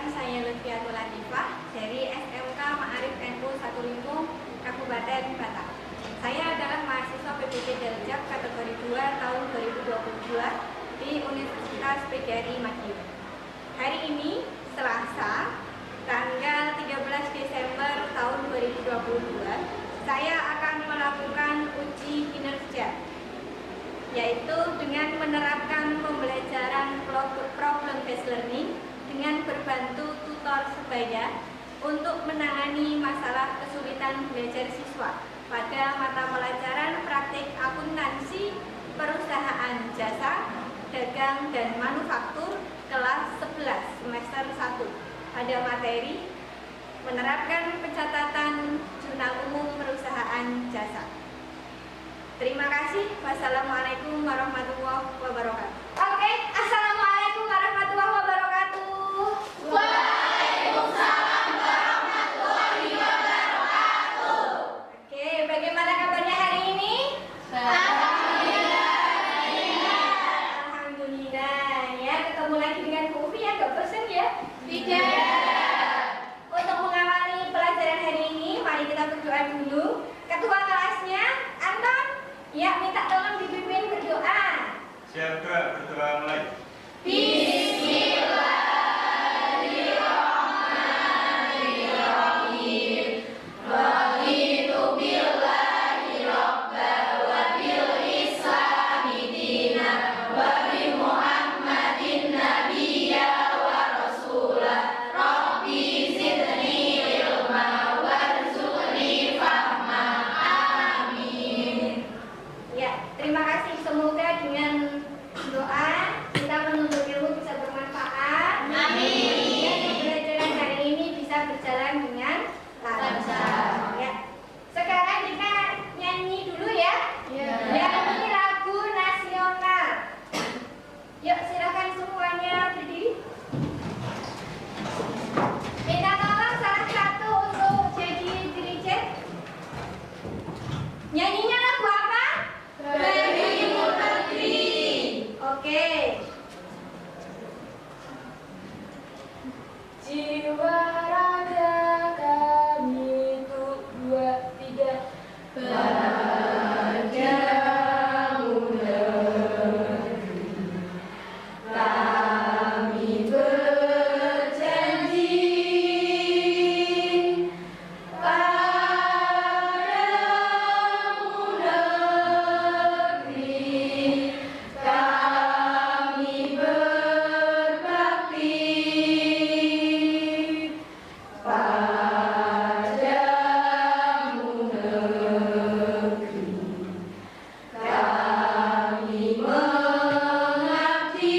Perkenalkan, saya Lutfiatul Latifah dari SMK Ma'arif NU Satu Limpung, Kabupaten Batam. Saya adalah mahasiswa PPG Daljab kategori 2 tahun 2022 di Universitas PGRI Madiun. Hari ini, Selasa, tanggal 13 Desember tahun 2022, saya akan melakukan uji kinerja, yaitu dengan menerapkan pembelajaran problem-based learning dengan berbantu tutor sebaya untuk menangani masalah kesulitan belajar siswa pada mata pelajaran praktik akuntansi, perusahaan jasa, dagang dan manufaktur kelas 11 semester 1 pada materi menerapkan pencatatan jurnal umum perusahaan jasa. Terima kasih. Wassalamualaikum warahmatullahi wabarakatuh. Oke, assalamualaikum warahmatullahi wabarakatuh. Waalaikumsalam warahmatullahi wabarakatuh. Oke, bagaimana kabarnya hari ini? Alhamdulillah. Alhamdulillah. Ya, ketemu lagi dengan Bu Ufi ya, gak bosan ya? Tidak. Untuk mengawali pelajaran hari ini, mari kita berdoa dulu. Ketua kelasnya, Anton, ya minta tolong dipimpin berdoa. Siap, Kak. Berdoa mulai. Bismillahirrahmanirrahim. Raditu billahi robba wa bil islami dina wa bi Muhammadin nabiyya wa rasulah. Rabbi zidni ilma warzuqni fahma. Amin. Ya, terima kasih. Semoga dengan doa kita menuntut ilmu bisa bermanfaat. Amin. Dan pembelajaran hari ini bisa berjalan dengan lancar. Ya. Sekarang kita nyanyi dulu ya. Ya. Nyanyi lagu nasional. Yuk, silakan semuanya berdiri. Minta tolong salah satu untuk jadi dirijen. Nyanyinya lagu apa? Timur Negeri. Oke. Jiwa raga kami tuh 2, 3. Padamu negeri kami berjanji, padamu negeri kami berbakti, padamu negeri kami mengabdi,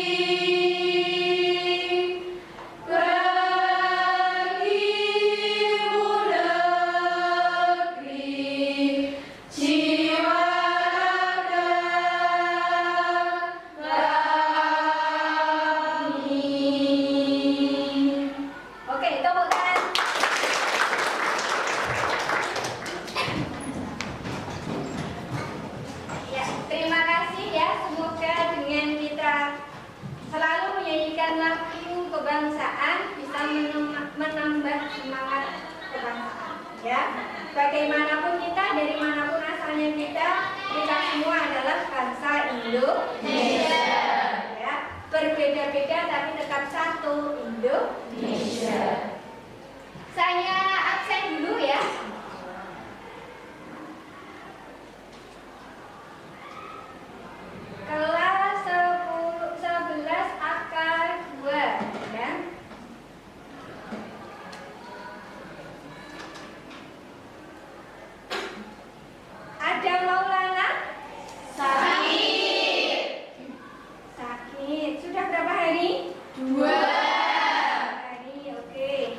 bagimu negeri jiwa raga kami. Oke, tepuk tangan. Ya, terima kasih ya. Semoga dengan kita selalu menyanyikan lagu kebangsaan bisa menambah semangat kebangsaan. Ya, bagaimanapun kita, dari manapun asalnya kita semua adalah bangsa Indonesia. Ya, berbeda-beda tapi tetap satu, Indonesia. Saya absen dulu ya. Kelas 11 akar 2 ya. Ada Maulana? Sakit. Sakit. Sudah berapa hari? 2. Hari, oke.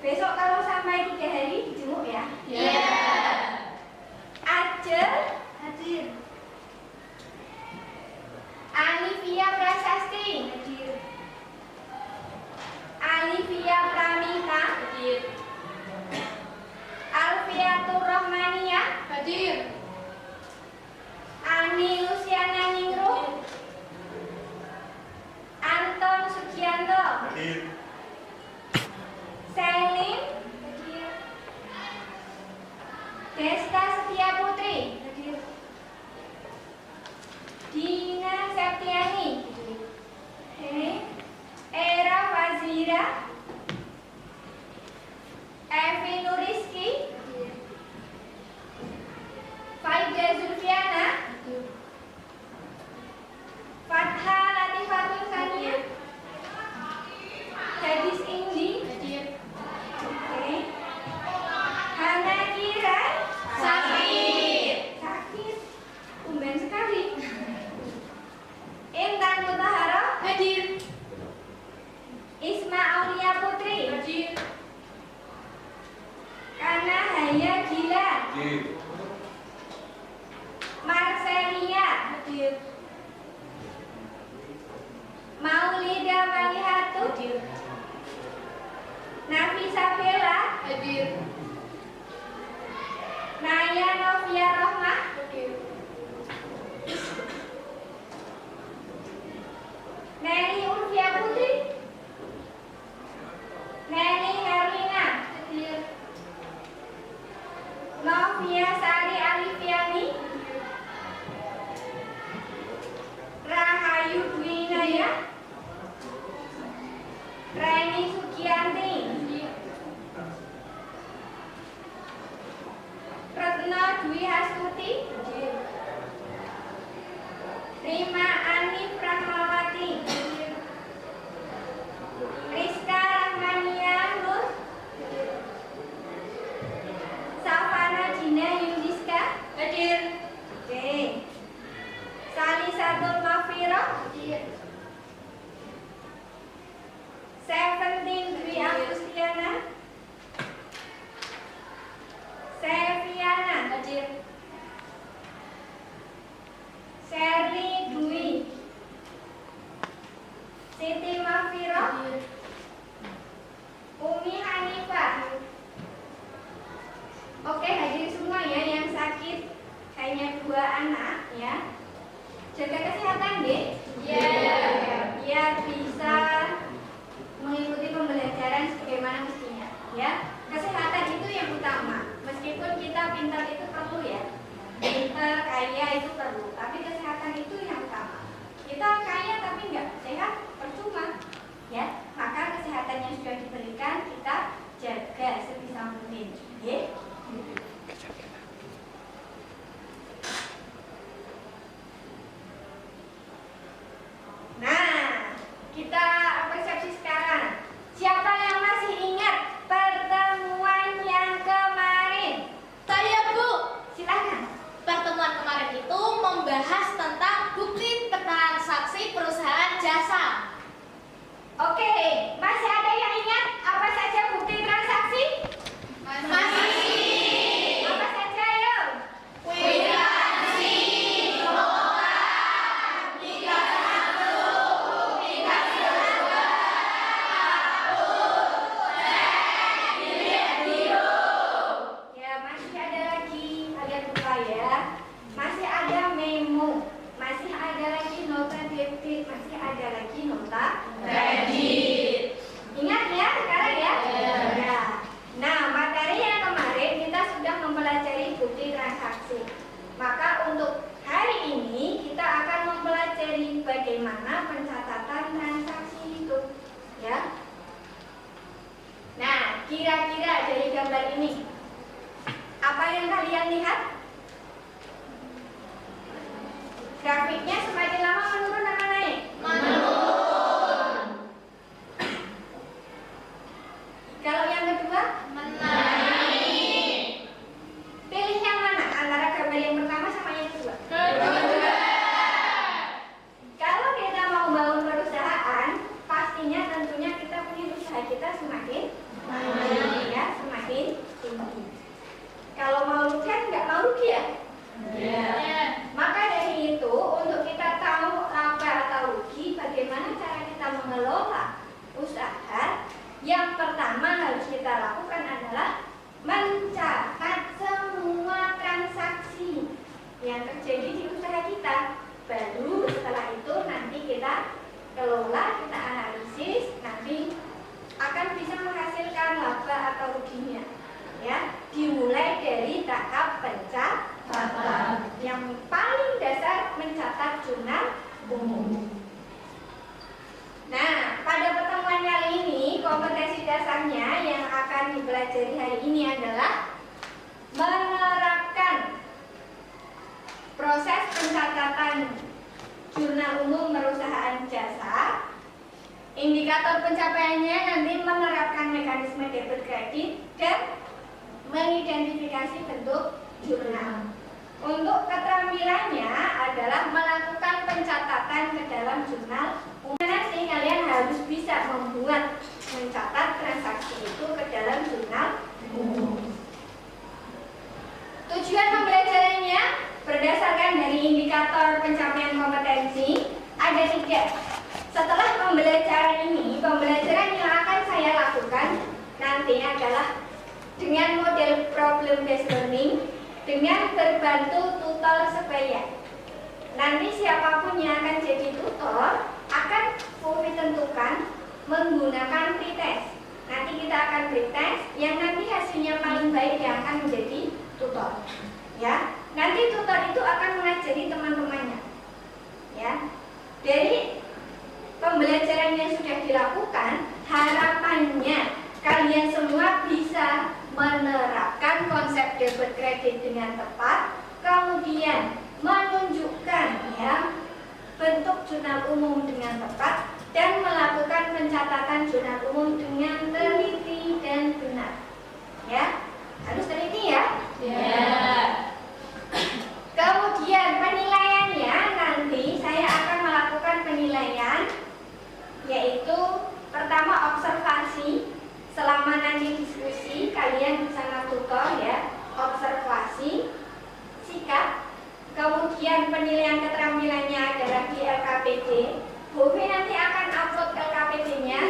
Besok kalau sampai 3 hari dijenguk ya. Ya. Acel hadir. Alivia Prasasti hadir. Alivia Pramita hadir. Alfiatur Rahmania Hadir. Ani Luciana Ningrum, Anton Sugianto, Hadir. Desta Setia Putri. Dina Septiani. Era Fazira. Evi Nuriski. Faida Zulfiana. Fatha Latifatul Sania. Gadis Indi. Hana Kira. Sakit. Tumben sekali. Intan Mutahara. Isma Aulia Putri. Kana Haya Gila. Marcelia. Maulida Malihatu. Nafisa Bella. Naya Novia Rohmah. Nelly Ulfia Putri. Nelly Herlina. Novia Sari Alifiani. Rahayu Dwinaya. Reni Sugianti. Retno Dwi Hasuti. Rima Ani Prahmawati. Rizka Rahmania Nur. Savana Dina Yudiska. Oke. Sali Satul Mafiro. Seventeen Dwi Agustiana. Seviana. Sherly Dwi. Siti Mafiro. Umi Hanifah. Oke, hadirin semua ya yang sakit hanya 2 anak ya. Jaga kesehatan deh. Biar bisa mengikuti pembelajaran sebagaimana mestinya ya. Kesehatan itu yang utama. Meskipun kita pintar itu perlu ya. Pintar, kaya itu perlu, tapi kesehatan itu yang utama. Kita kaya tapi nggak sehat, percuma ya. Maka kesehatan yang sudah diberikan kita jaga sebisa mungkin ya. Nah, kita persepsi sekarang. Siapa yang masih ingat pertemuan yang kemarin? Saya, Bu. Silakan. Pertemuan kemarin itu membahas tentang bukti transaksi perusahaan jasa. Oke, masih ada yang ingat apa saja bukti transaksi? Masih. Apa saja ayo? Kwitansi, nota, aplikasi kartu, aplikasi rekening, cek, biru. Ya, masih ada lagi. Kalian lupa ya. Masih ada memo. Masih ada lagi nota debit. Masih ada lagi nota Kredit. Ingat ya sekarang ya? Ya. Ya. Nah, materi yang kemarin kita sudah mempelajari bukti transaksi. Maka untuk hari ini kita akan mempelajari bagaimana pencatatan transaksi itu, ya. Nah, kira-kira dari gambar ini apa yang kalian lihat? Grafiknya semakin lama menurun apa naik? Menurun. Kalau yang kedua, Menaik. pilih yang mana antara gambar yang pertama sama yang kedua? Kedua. Kalau kita mau bangun perusahaan, pastinya tentunya kita punya usaha kita semakin Naik. ya, semakin tinggi. Kalau mau rugi kan nggak mau rugi ya. Maka dari itu untuk kita tahu laba atau rugi, bagaimana cara kita mengelola usaha, yang pertama harus kita lakukan adalah mencatat semua transaksi yang terjadi di usaha kita. Baru setelah itu nanti kita kelola, kita analisis, nanti akan bisa menghasilkan laba atau ruginya. Ya, dimulai dari tahap Indikator pencapaiannya nanti menerapkan mekanisme debit kredit dan mengidentifikasi bentuk jurnal. Untuk keterampilannya adalah melakukan pencatatan ke dalam jurnal. Nanti kalian harus bisa membuat mencatat transaksi itu ke dalam jurnal umum. Tujuan pembelajarannya berdasarkan dari indikator pencapaian kompetensi ada 3. Setelah pembelajaran ini, pembelajaran yang akan saya lakukan nanti adalah dengan model problem based learning dengan berbantu tutor sebaya. Nanti siapapun yang akan jadi tutor akan tentukan menggunakan pretest. Nanti kita akan pretest yang nanti hasilnya paling baik yang akan menjadi tutor. Ya, nanti tutor itu akan mengajari teman-temannya. Ya, dari pembelajaran yang sudah dilakukan, harapannya kalian semua bisa menerapkan konsep debit kredit dengan tepat, kemudian menunjukkan ya bentuk jurnal umum dengan tepat dan melakukan pencatatan jurnal umum dengan teliti dan benar. Ya, harus teliti ya. Kemudian penilaiannya nanti saya akan melakukan penilaian yaitu pertama observasi. Selama nanti diskusi kalian bersama tutor ya, observasi, sikap, kemudian penilaian keterampilannya adalah di LKPD. Bu nanti akan upload LKPD-nya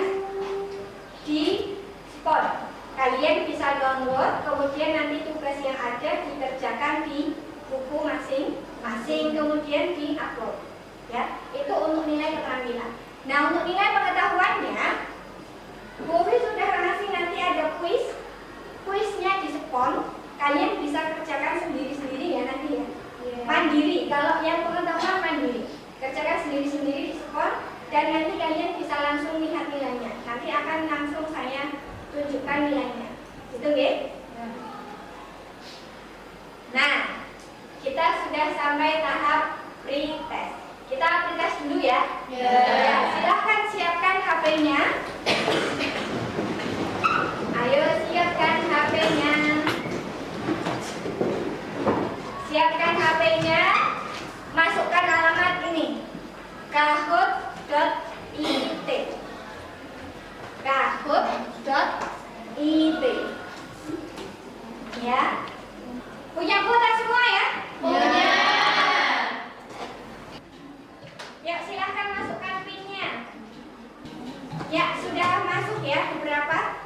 di spot. Kalian bisa download, kemudian nanti tugas yang ada dikerjakan di buku masing-masing, kemudian di-upload. Ya, itu untuk nilai keterampilan. Nah, untuk nilai pengetahuannya, Bobi sudah ngasih nanti ada kuisnya di spon. Kalian bisa kerjakan sendiri-sendiri ya nanti ya. Mandiri, kalau yang pengetahuan mandiri, kerjakan sendiri-sendiri di spon dan nanti kalian bisa langsung lihat nilainya. Nanti akan langsung saya tunjukkan nilainya. Gitu ya? Nah, kita sudah sampai tahap pretest. Kita pretest dulu ya. Ya, silahkan siapkan HP-nya. Ayo siapkan HP-nya. Siapkan HP-nya. Masukkan alamat ini. kahoot.it. kahoot.it. Ya. Punya kuota semua ya? Punya. Ya, silahkan masukkan PIN-nya. Ya, sudah masuk ya beberapa.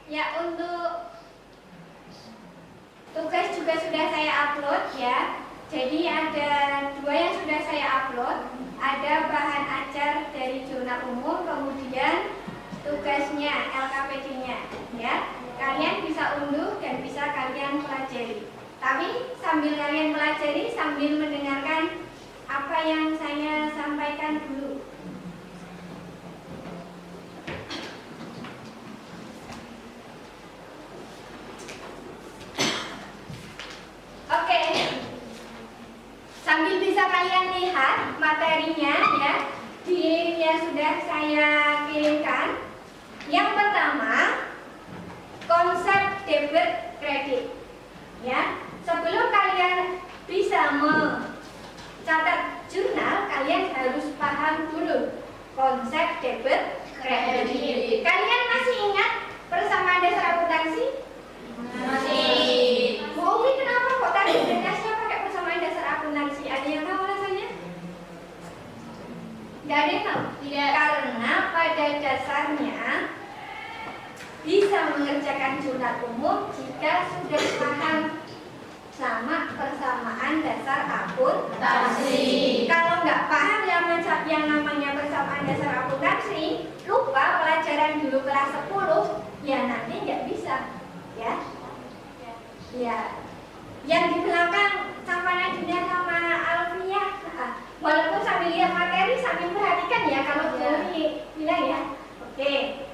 Ya, untuk tugas juga sudah saya upload ya. Jadi ada 2 yang sudah saya upload. Ada bahan ajar dari jurnal umum, kemudian tugasnya, LKPD-nya ya. Kalian bisa unduh dan bisa kalian pelajari. Tapi sambil kalian pelajari, sambil mendengarkan apa yang saya sampaikan dulu. Oke, sambil bisa kalian lihat materinya ya, di link yang sudah saya kirimkan. Yang pertama, konsep debit kredit. Ya, sebelum kalian bisa mencatat jurnal, kalian harus paham dulu konsep debit kredit. Kalian masih ingat persamaan dasar akuntansi? Masih. Mungkin kenapa kok tadi dasarnya pakai persamaan dasar akuntansi? Ada yang tahu alasannya? Gak ada yang tahu? Tidak. Karena pada dasarnya bisa mengerjakan jurnal umum jika sudah paham sama persamaan dasar akuntansi. Kalau nggak paham yang namanya persamaan dasar akuntansi, lupa pelajaran dulu kelas 10, ya nanti nggak bisa, ya. Ya, yang di belakang sama Nadina sama Alfiah, walaupun sambil lihat materi sambil perhatikan ya kalau teori bilang ya. Oke.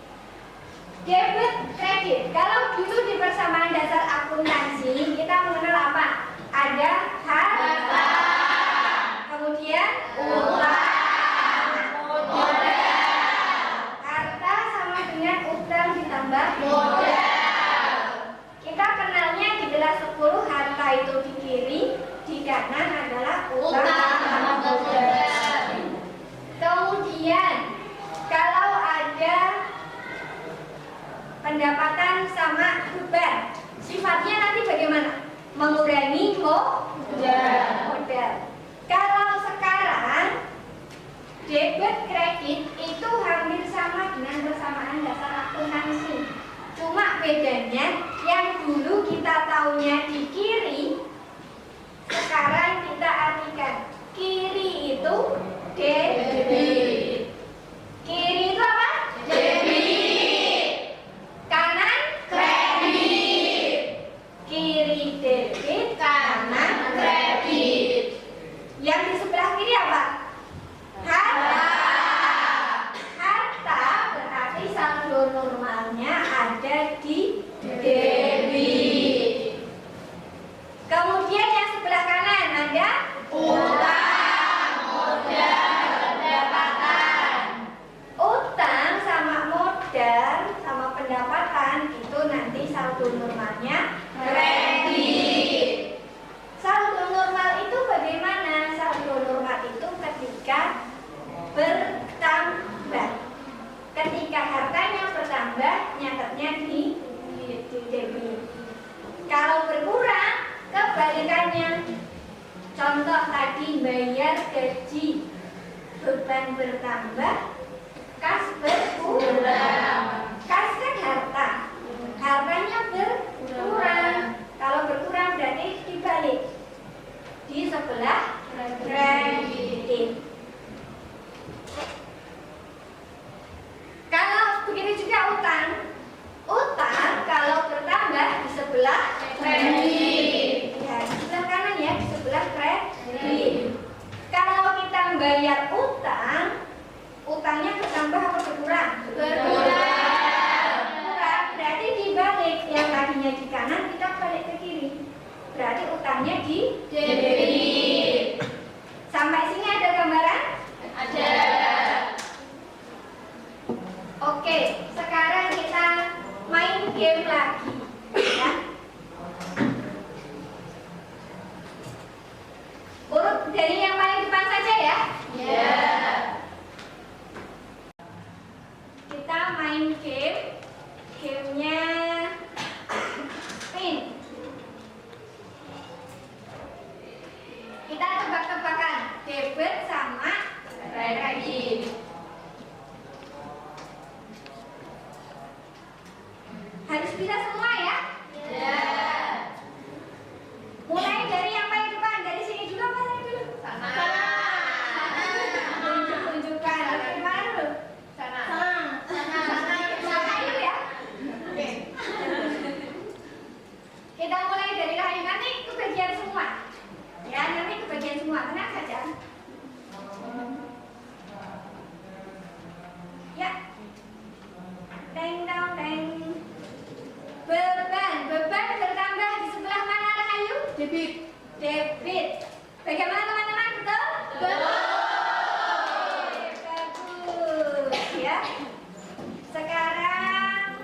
Debit kredit. Kalau dulu di persamaan dasar akuntansi kita mengenal apa? Ada harta, kemudian utang, modal. Harta sama dengan utang ditambah modal. Kita kenalnya di kelas 10 harta itu di kiri, di kanan adalah utang sama modal. Kemudian kalau ada pendapatan sama beban, sifatnya nanti bagaimana? Mengurangi modal. Kalau sekarang debit kredit itu hampir sama dengan persamaan dasar akuntansi. Cuma bedanya yang dulu kita taunya di kiri, sekarang kita artikan kiri itu debit. Kiri itu apa? Debit. Kanan kredit. Kiri debit, kanan kredit. Yang di sebelah kiri apa? Harta. Harta berarti saldo normalnya ada di debit. Kemudian yang sebelah kanan ada utang, modal, pendapatan. Utang sama modal sama pendapatan itu nanti saldo normalnya kredit. Saldo normal itu bagaimana? Saldo normal itu ketika bertambah. Ketika hartanya bertambah, nyatetnya di debit. Kalau berkurang, kebalikannya. Contoh tadi bayar gaji, beban bertambah, kas berkurang. Kas kan harta, hartanya berkurang. Kalau berkurang berarti dibalik, di sebelah kredit. Kalau begitu juga utang. Utang kalau bertambah di sebelah kredit. Ya, di sebelah kanan ya, di sebelah kredit. Kalau kita membayar utang, utangnya bertambah atau berkurang? Berkurang. Berarti dibalik, yang tadinya di kanan kita balik ke kiri. Berarti utangnya di debit. Sampai sini ada gambaran? Ada. Oke, sekarang kita main game lagi ya. Urut dari yang paling depan saja ya. Ya. Kita main game. Gamenya spin. Kita tebak-tebakan debit sama kredit. Harus bisa semua ya? Mulai dari yang paling depan, dari sini dulu apa dari dulu? Tunjukkan. Dari mana dulu? Sana dulu ya? Oke. Kita mulai dari Rahayu, nanti kebagian semua. Ya, nanti kebagian semua, tenang saja. Ya. Deng dong deng. Beban bertambah di sebelah mana Rahayu? Debit. Bagaimana teman-teman, betul? Bagus ya. Sekarang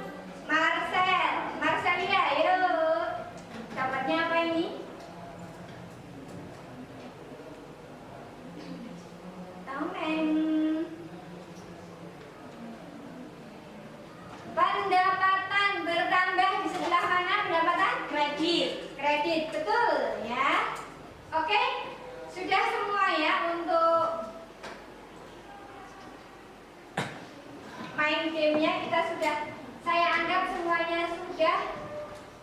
Marcelia, yuk. Dapatnya apa ini? Tong. Pendapatan bertambah di sebelah mana? Pendapatan? Kredit, betul ya. Oke, sudah semua ya untuk main gamenya kita sudah. Saya anggap semuanya sudah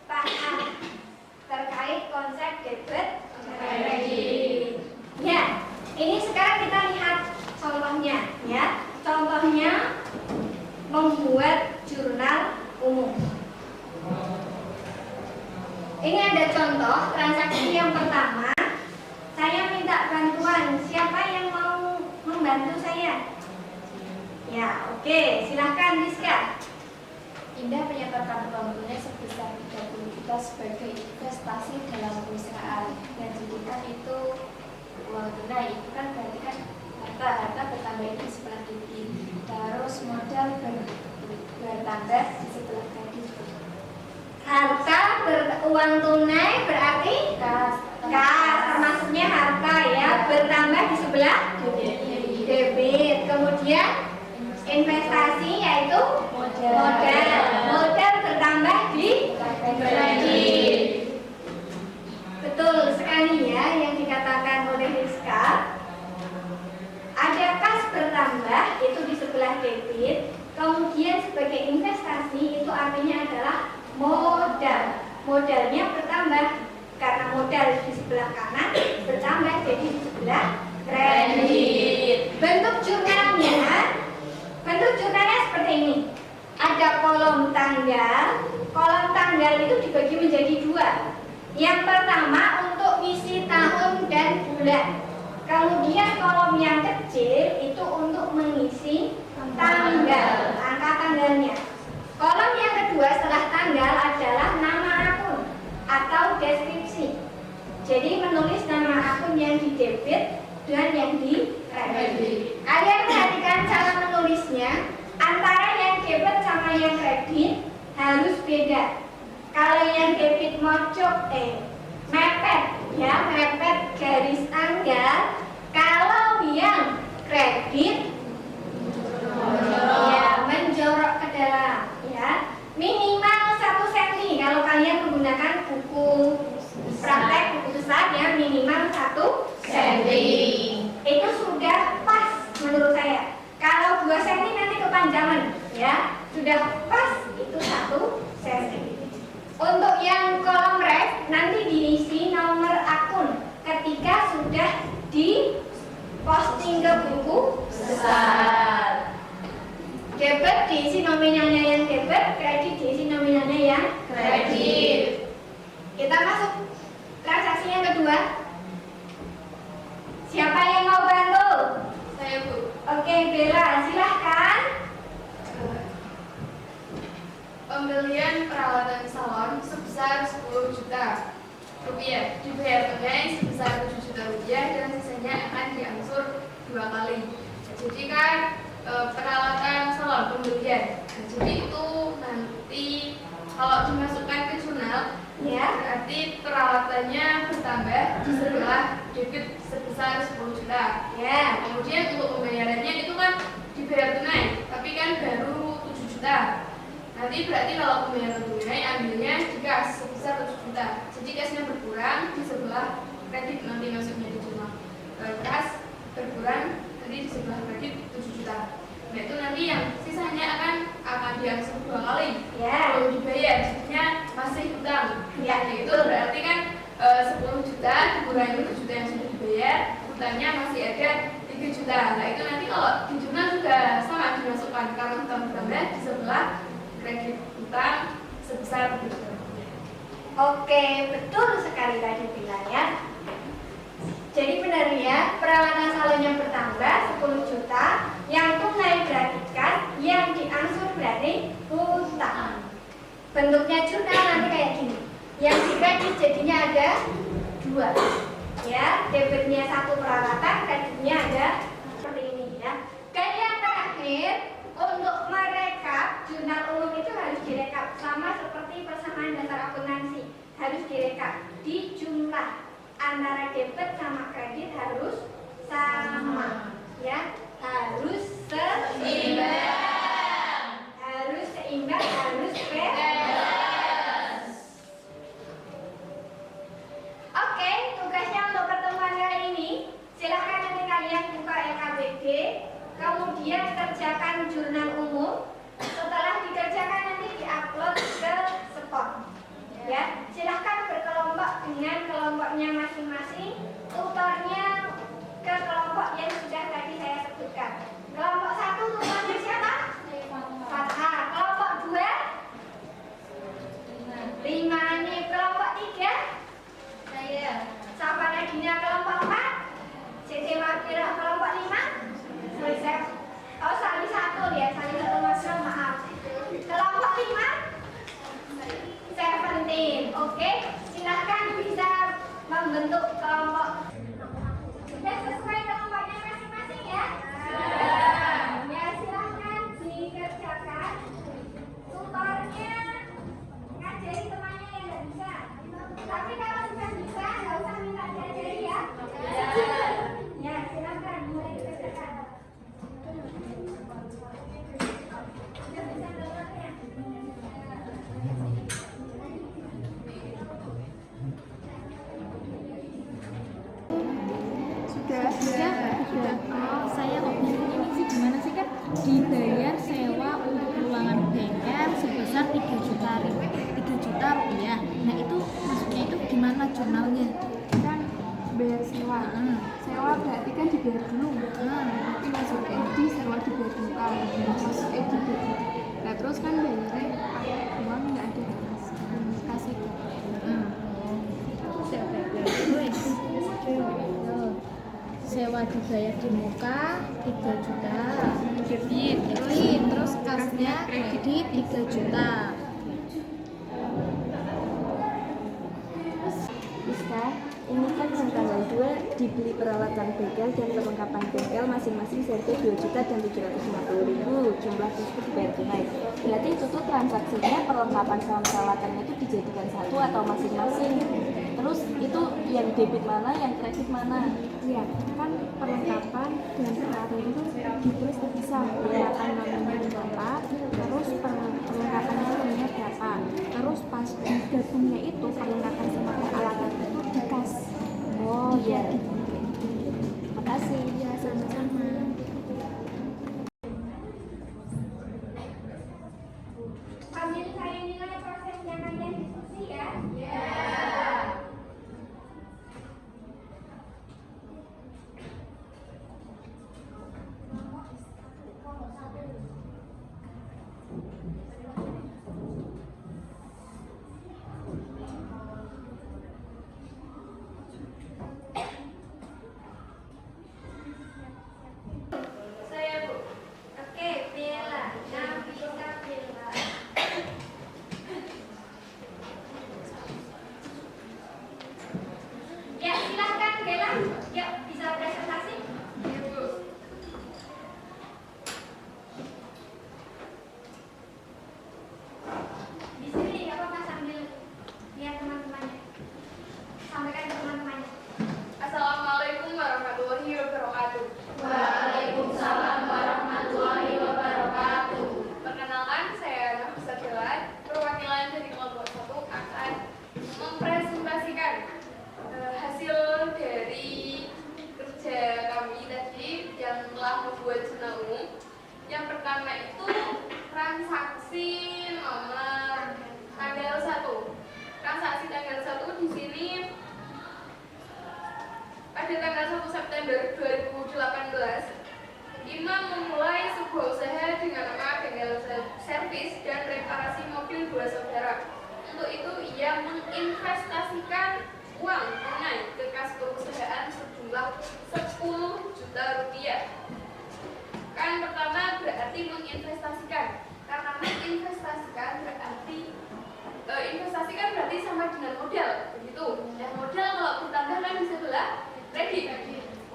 paham terkait konsep debit kredit. Ya, ini sekarang kita lihat contohnya ya. Contohnya membuat jurnal umum. Ini ada contoh transaksi yang pertama. Saya minta bantuan. Siapa yang mau membantu saya? Ya, oke. Silahkan Rizka. Indah menyatakan uang tunai sebesar 30 juta sebagai investasi dalam perusahaan. Dan jadikan itu uang tunai, itu kan berarti kan harta bertambah itu di sebelah kiri. Terus modal bertambah di sebelah kiri. Harta uang tunai berarti Kas. termasuknya harta ya, bertambah di sebelah debit. Kemudian investasi yaitu modal bertambah di kredit. Betul sekali ya yang dikatakan oleh Rizka. Ada kas bertambah itu di sebelah debit, kemudian sebagai investasi itu artinya adalah modal. Modalnya bertambah karena modal di sebelah kanan bertambah jadi di sebelah kredit. Bentuk jurnalnya seperti ini. Ada kolom tanggal. Kolom tanggal itu dibagi menjadi dua. Yang pertama untuk mengisi tahun dan bulan. Kemudian kolom yang kecil itu untuk mengisi tanggal, angka tanggalnya. Kolom yang kedua setelah tanggal adalah nama akun atau deskripsi. Jadi menulis nama akun yang di debit dan yang di kredit. Kalian perhatikan cara menulisnya. Antara yang debit sama yang kredit harus beda. Kalau yang debit mepet garis tanggal. Kalau yang kredit menjorok ke dalam ya. Minimal 1 cm kalau kalian menggunakan buku praktek, buku besar ya, minimal 1 cm. Itu sudah pas menurut saya. Kalau 2 cm nanti kepanjangan ya. Sudah pas itu 1 cm. Untuk yang kolom ref nanti diisi nomor akun ketika sudah di posting ke buku besar. Debit diisi nominalnya yang debit, kredit diisi nominalnya yang kredit. Kita masuk transaksi yang kedua. Siapa yang mau bantu? Saya, Bu. Oke, Bella, silahkan. Pembelian peralatan salon sebesar 10 juta rupiah, dibayar tunai sebesar 7 juta rupiah dan sisanya akan diangsur 2 kali. Jadi kan peralatan salon pembelian. Nah, jadi itu nanti kalau dimasukkan ke jurnal Ya. berarti peralatannya bertambah di sebelah debit sebesar 10 juta. Ya. Kemudian untuk pembayarannya itu kan dibayar tunai, tapi kan baru 7 juta. Nanti berarti kalau pembayaran tunai ambilnya di kas sebesar 7 juta. Jadi kasnya berkurang di sebelah kredit nanti masuknya di jurnal. Kas berkurang nanti di sebelah kredit 7 juta. Nah itu nanti yang sisanya akan diangsur 2 kali. Ya. Belum dibayar, jadinya masih utang. Ya. Itu berarti kan 10 juta dikurangi 7 juta yang sudah dibayar, utangnya masih ada 3 juta. Nah itu nanti kalau di jurnal juga sama dimasukkan karena utang bertambah di sebelah kredit utang sebesar 3 juta. Oke, betul sekali tadi bilangnya. Jadi benar ya, peralatan salon yang bertambah 10 juta, yang tunai berarti kas, yang diangsur berarti utang. Bentuknya jurnal nanti kayak gini. Yang dikredit jadinya ada 2. Ya, debitnya 1 peralatan, kreditnya ada seperti ini ya. Dan yang terakhir, untuk merekap jurnal umum itu harus direkap sama seperti persamaan dasar akuntansi. Harus direkap di jumlah antara debit sama kredit harus sama ya, harus seimbang, harus fair. Oke, tugasnya untuk pertemuan kali ini, silahkan nanti kalian buka LKPD, kemudian kerjakan jurnal umum. Setelah dikerjakan nanti diupload ke Spot. Ya, silahkan berkelompok dengan kelompoknya masing-masing. Tutornya ke kelompok yang sudah tadi saya sebutkan. Kelompok 1 tutornya siapa? Fatha. Kelompok 2? 5 nih. Kelompok 3? Saya. Safa Nadina. Kelompok 4? Siti Makira. Kelompok 5? Saya. Oh, saling satu ya, saling satu masalah, maaf. Kelompok 5? 17. Oke, silahkan bisa membentuk kelompok. Sudah sesuai kelompoknya masing-masing ya? Ya, silahkan dikerjakan. Tutornya ngajari temannya yang nggak bisa. Tapi kalau sudah bisa, nggak usah minta diajari ya. Ya, silahkan mulai dikerjakan. Sudah bisa gambarnya? Sudah. Saya kok bingung ini sih gimana sih kan dibayar sewa untuk ruangan bengkel sebesar 3 juta rupiah. Nah itu maksudnya itu gimana jurnalnya? Kan bayar sewa. Sewa berarti kan dibayar dulu. Berarti masuk di sewa dibayar dulu kan. Masuk dibayar. Nah terus kan bayarnya pakai uang nggak ada kasih. Sewa dibayar di muka 3 juta Debit. terus kasnya kredit 3 juta. Rizka, ini kan yang tanggal 2 dibeli peralatan bengkel dan perlengkapan bengkel masing-masing seharga 2 juta dan 750.000, jumlah tersebut dibayar tunai. Berarti itu tuh transaksinya perlengkapan sama peralatannya itu dijadikan satu atau masing-masing. Terus itu yang debit mana, yang kredit mana? Iya, kan perlengkapan dan peralatan itu ditulis terpisah. Peralatan namanya berapa, terus perlengkapannya namanya berapa. Terus pas digabungnya itu perlengkapan sama peralatan itu dikas. Oh iya. Makasih. Ya, sama-sama. Sambil saya nilai prosesnya kalian diskusi ya. transaksi nomor tanggal 1. Transaksi tanggal 1 di sini pada tanggal 1 September 2018, Imam memulai sebuah usaha dengan nama bengkel servis dan reparasi mobil dua saudara. Untuk itu, ia menginvestasikan uang tunai ke kas perusahaan sejumlah 10 juta rupiah. Kan pertama berarti menginvestasikan. Karena menginvestasikan berarti investasikan berarti sama dengan modal, begitu. Dan modal kalau bertambah kan di sebelah kredit.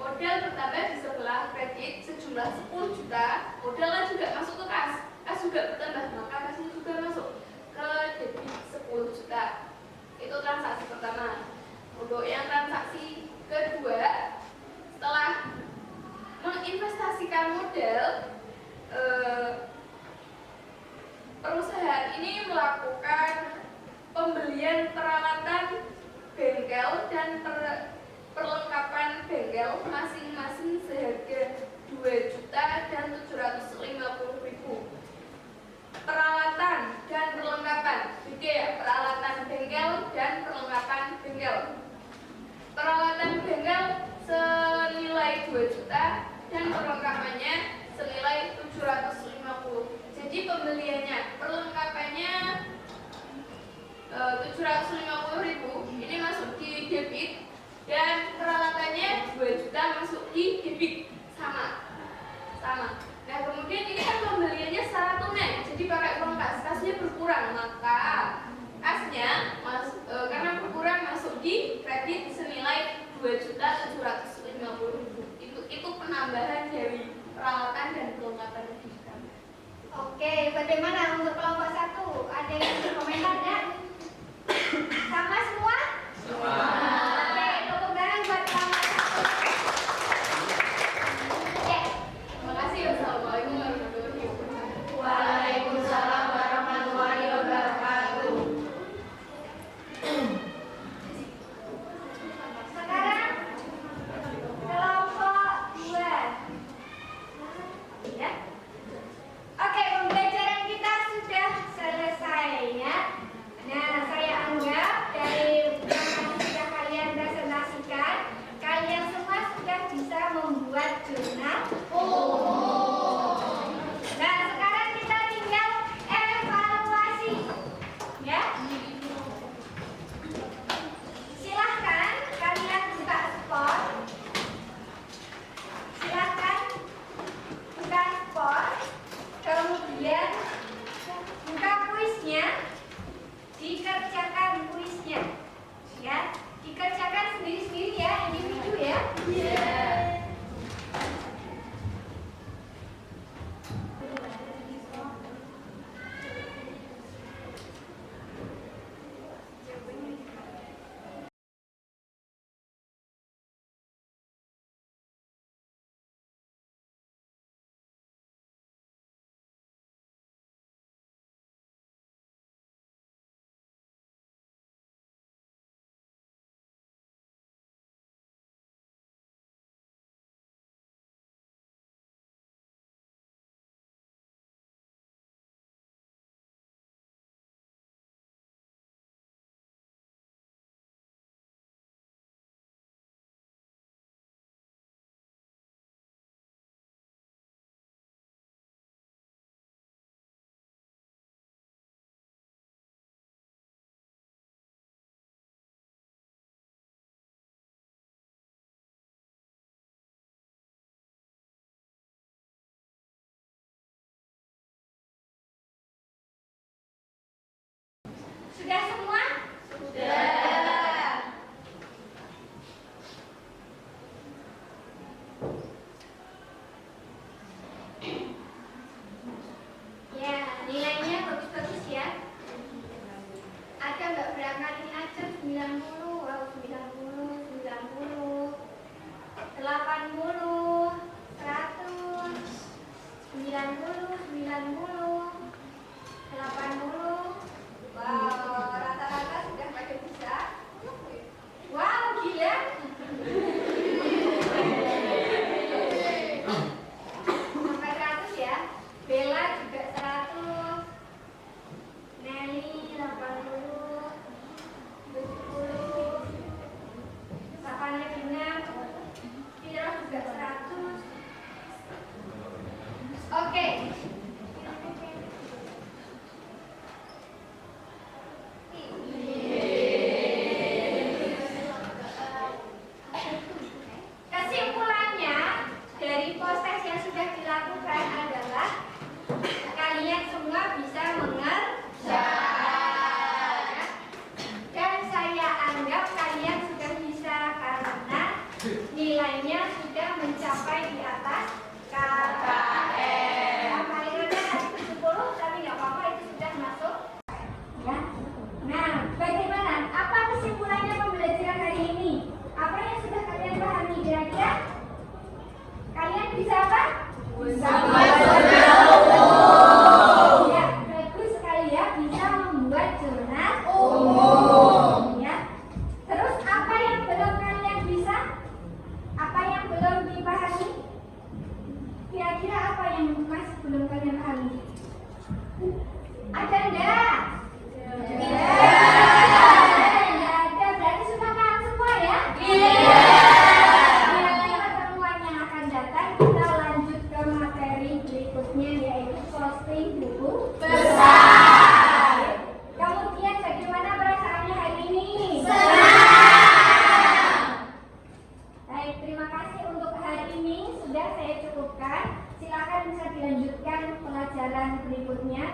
Modal bertambah di sebelah kredit sejumlah 10 juta. Modalnya juga masuk ke kas. Kas juga bertambah, maka kasnya juga masuk ke debit 10 juta. Itu transaksi pertama. Untuk yang transaksi kedua, setelah menginvestasikan modal, perusahaan ini melakukan pembelian peralatan bengkel dan perlengkapan bengkel masing-masing seharga 2.750.000. Peralatan dan perlengkapan, beda ya, peralatan bengkel dan perlengkapan bengkel. Peralatan bengkel senilai 2 juta dan perlengkapannya senilai 750. Jadi pembeliannya, perlengkapannya 750.000 ini masuk di debit dan peralatannya 2 juta masuk di debit, sama. Nah kemudian ini kan pembeliannya secara tunai, jadi pakai uang kas, kasnya berkurang, maka kasnya karena berkurang masuk di kredit senilai 2.750.000. Itu penambahan dari peralatan dan perlengkapan digital. Oke, bagaimana untuk kelompok 1? Ada yang berkomentar nggak? Sama semua? Semua. Oke, tepuk tangan buat kelompok 1. Oke. Terima kasih. Wassalamualaikum warahmatullahi wabarakatuh. Waalaikumsalam warahmatullahi wabarakatuh. Sekarang kelompok 2. Ya. Oke, pembelajaran kita sudah selesai ya. Nah, saya anggap dari yang sudah kalian presentasikan, kalian semua sudah bisa membuat jurnal. Nah, sekarang kita tinggal evaluasi. Ya. Silahkan kalian buka spot. Silahkan buka spot. Kemudian buka kuisnya, dikerjakan kuisnya, ya, dikerjakan sendiri-sendiri ya, individu ya. Sudah semua? Sudah. Ya, nilainya bagus-bagus ya. Ada nggak berangkat ini aja 90, wow, 90, 90, 80, 100, 90, 90, 80. Wow, rata-rata sudah pada bisa. Wow, gila. Sampai 100 ya. Bella juga 100.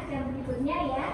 jam berikutnya ya.